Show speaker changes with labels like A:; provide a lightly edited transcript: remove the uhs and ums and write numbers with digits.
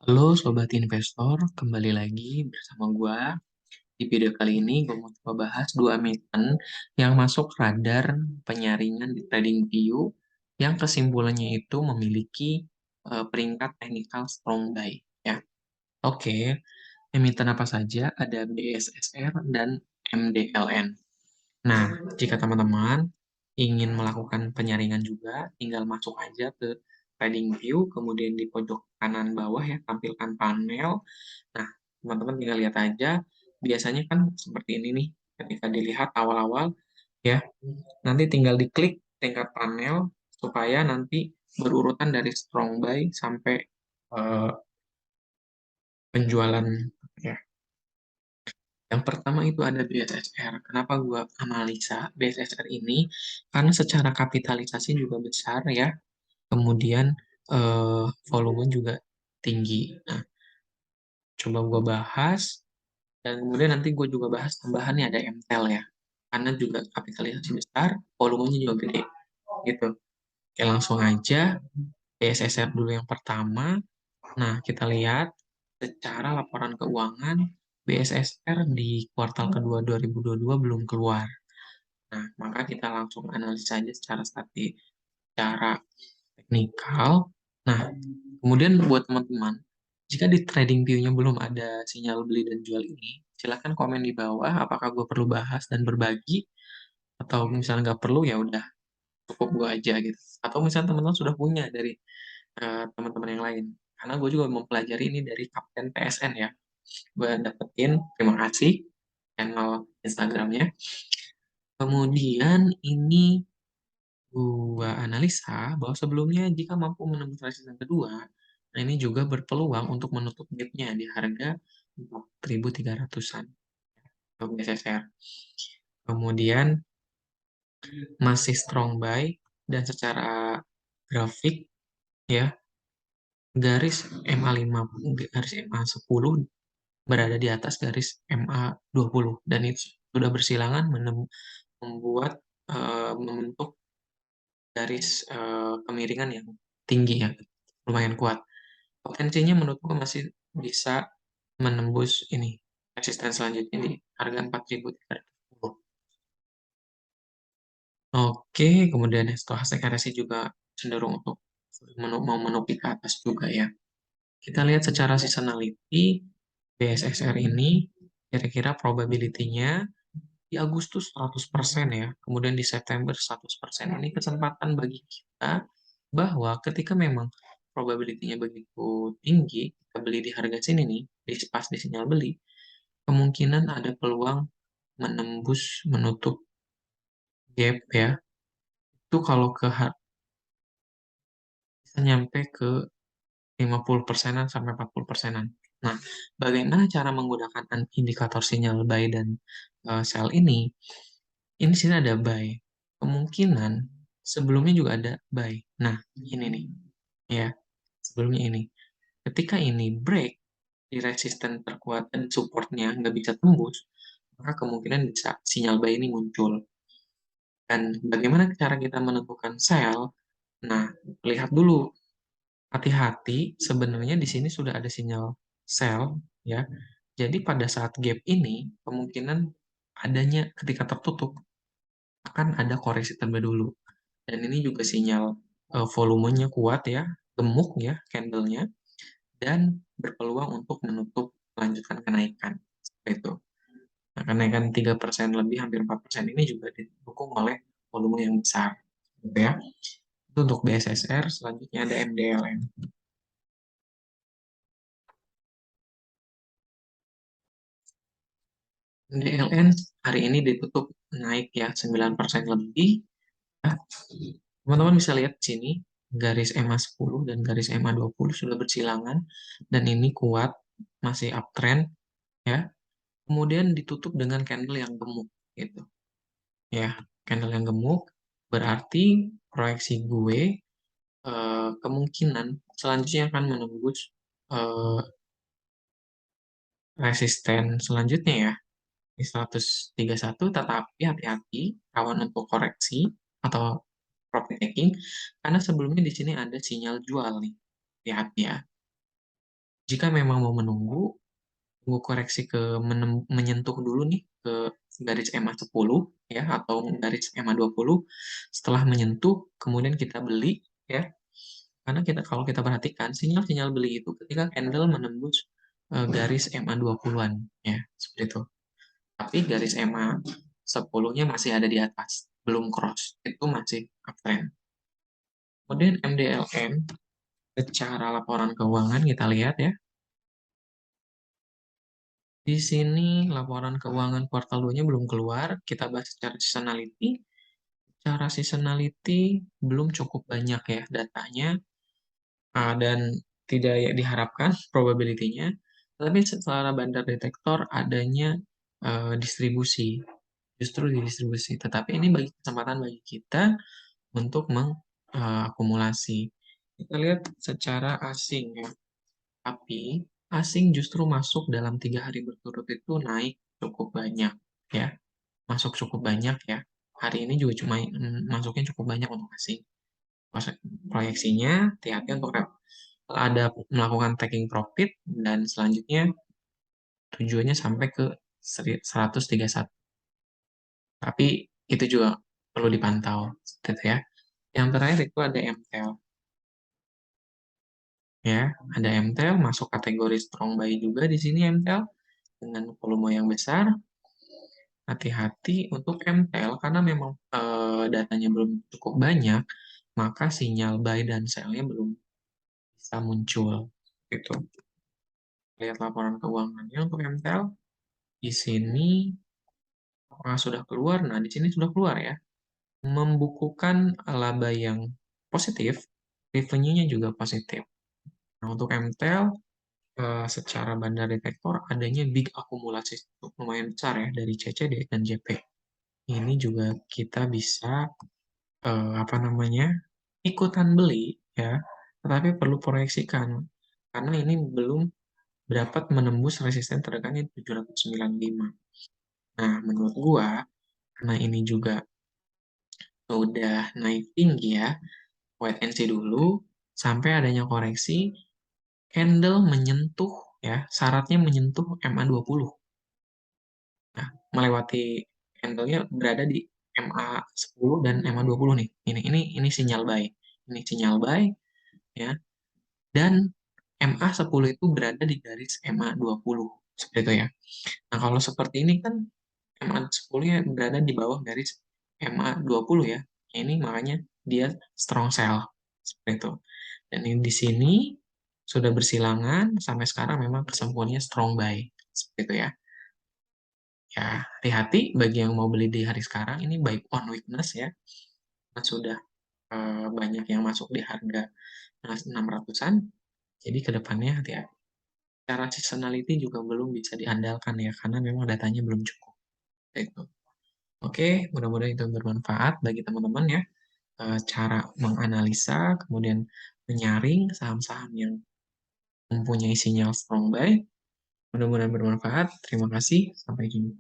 A: Halo Sobat Investor, kembali lagi bersama gua. Di video kali ini gue mau coba bahas dua emiten yang masuk radar penyaringan di TradingView yang kesimpulannya itu memiliki peringkat technical strong buy. Ya, oke. Emiten apa saja? Ada BSSR dan MDLN. Nah, jika teman-teman ingin melakukan penyaringan juga, tinggal masuk aja ke TradingView, kemudian di pojok kanan bawah ya, tampilkan panel. Nah, teman-teman tinggal lihat aja, biasanya kan seperti ini nih, ketika dilihat awal-awal, ya, nanti tinggal diklik tingkat panel, supaya nanti berurutan dari strong buy sampai eh, penjualan, ya. Yang pertama itu ada BSSR. Kenapa gua analisa BSSR ini? Karena secara kapitalisasi juga besar ya. Kemudian volume juga tinggi. Nah, coba gua bahas dan kemudian nanti gue juga bahas tambahannya ada MTEL ya. Karena juga kapitalisasi besar, volumenya juga gede. Gitu. Oke, langsung aja BSSR dulu yang pertama. Nah, kita lihat secara laporan keuangan BSSR di kuartal kedua 2022 belum keluar. Nah, maka kita langsung analisa saja secara teknikal. Nah, kemudian buat teman-teman, jika di trading view-nya belum ada sinyal beli dan jual ini, silakan komen di bawah apakah gue perlu bahas dan berbagi, atau misalnya nggak perlu ya udah cukup gue aja gitu. Atau misalnya teman-teman sudah punya dari teman-teman yang lain. Karena gue juga mempelajari ini dari Kapten PSN ya. Gue dapetin, terima kasih, channel Instagramnya. Kemudian ini gua analisa bahwa sebelumnya jika mampu menembus resisten kedua, nah ini juga berpeluang untuk menutup gap-nya di harga 4.300-an untuk BSSR. Kemudian masih strong buy dan secara grafik ya, garis MA5 garis MA10 berada di atas garis MA20 dan itu sudah bersilangan membuat membentuk garis kemiringan yang tinggi ya, lumayan kuat. Potensinya menurutku masih bisa menembus ini resisten selanjutnya di harga 4.300. Oke, kemudian stochastic RSI juga cenderung untuk mau menuju ke atas juga ya. Kita lihat secara seasonality BSSR ini kira-kira probability-nya di Agustus 100% ya, kemudian di September 100%. Ini kesempatan bagi kita bahwa ketika memang probability-nya begitu tinggi, kita beli di harga sini nih, pas di sinyal beli, kemungkinan ada peluang menutup gap ya. Itu kalau bisa nyampe ke 50%-an sampai 40%-an. Nah, bagaimana cara menggunakan indikator sinyal buy dan sell ini? Ini sini ada buy. Kemungkinan sebelumnya juga ada buy. Nah, ini nih. Ya, sebelumnya ini. Ketika ini break di resisten terkuat dan supportnya nggak bisa tembus, maka kemungkinan bisa sinyal buy ini muncul. Dan bagaimana cara kita menentukan sell? Nah, lihat dulu. Hati-hati, sebenarnya di sini sudah ada sinyal sell, ya. Jadi pada saat gap ini, kemungkinan adanya ketika tertutup akan ada koreksi terlebih dulu. Dan ini juga sinyal volumenya kuat ya, gemuk ya candlenya, dan berpeluang untuk menutup melanjutkan kenaikan. Seperti itu. Nah, kenaikan 3% lebih, hampir 4% ini juga didukung oleh volume yang besar. Gitu ya. Itu untuk BSSR, selanjutnya ada MDLN. MDLN hari ini ditutup naik ya 9% lebih. Nah, teman-teman bisa lihat di sini garis MA10 dan garis MA20 sudah bersilangan dan ini kuat, masih uptrend ya. Kemudian ditutup dengan candle yang gemuk gitu. Ya, candle yang gemuk berarti proyeksi gue kemungkinan selanjutnya akan menembus eh, resisten selanjutnya ya di 131, tetapi hati-hati rawan untuk koreksi atau profit taking karena sebelumnya di sini ada sinyal jual nih. Hati-hati ya. Jika memang mau menunggu, tunggu koreksi ke menyentuh dulu nih ke garis EMA 10 ya atau garis EMA 20. Setelah menyentuh, kemudian kita beli ya. Karena kalau kita perhatikan sinyal-sinyal beli itu ketika candle menembus garis EMA 20-an ya, seperti itu. Tapi garis EMA 10-nya masih ada di atas, belum cross. Itu masih uptrend. Kemudian MDLN secara laporan keuangan kita lihat ya. Di sini laporan keuangan kuartal 2-nya belum keluar. Kita bahas secara seasonality. Secara seasonality belum cukup banyak ya datanya, dan tidak ya diharapkan probability-nya. Tapi setelah bandar detektor adanya distribusi, justru di distribusi. Tetapi ini bagi kesempatan bagi kita untuk mengakumulasi. Kita lihat secara asing ya. Tapi asing justru masuk dalam 3 hari berturut itu naik cukup banyak ya, masuk cukup banyak ya. Hari ini juga cuma masuknya cukup banyak untuk asing. Proyeksinya hati-hati untuk ada melakukan taking profit dan selanjutnya tujuannya sampai ke 131. Tapi itu juga perlu dipantau, gitu ya. Yang terakhir itu ada MTEL ya, ada MTEL masuk kategori strong buy juga di sini MTEL dengan volume yang besar. Hati-hati untuk MTEL karena memang datanya belum cukup banyak, maka sinyal buy dan sell-nya belum bisa muncul. Gitu. Lihat laporan keuangannya untuk MTEL. Di sini apakah sudah keluar? Nah, di sini sudah keluar ya. Membukukan laba yang positif, revenue-nya juga positif. Nah, untuk MTEL secara bandar detektor adanya big akumulasi lumayan besar ya dari CCD dan JP. Ini juga kita bisa apa namanya ikutan beli ya, tetapi perlu proyeksikan karena ini belum dapat menembus resisten terdekatnya 795. Nah, menurut gua karena ini juga udah naik tinggi ya, wait and see dulu sampai adanya koreksi, candle menyentuh ya, syaratnya menyentuh MA20. Nah, melewati candle-nya berada di MA10 dan MA20 nih. Ini sinyal buy. Ini sinyal buy ya. Dan MA10 itu berada di garis MA20. Seperti itu ya. Nah, kalau seperti ini kan MA10-nya berada di bawah garis MA20 ya. Ini makanya dia strong sell. Seperti itu. Dan ini di sini sudah bersilangan sampai sekarang memang kesimpulannya strong buy. Seperti itu ya. Ya, hati-hati bagi yang mau beli di hari sekarang ini buy on weakness ya. Karena sudah banyak yang masuk di harga 600-an. Jadi kedepannya hati-hati. Cara seasonality juga belum bisa diandalkan ya, karena memang datanya belum cukup. Itu. Oke, mudah-mudahan itu bermanfaat bagi teman-teman ya. Cara menganalisa, kemudian menyaring saham-saham yang mempunyai sinyal strong buy. Mudah-mudahan bermanfaat. Terima kasih. Sampai jumpa.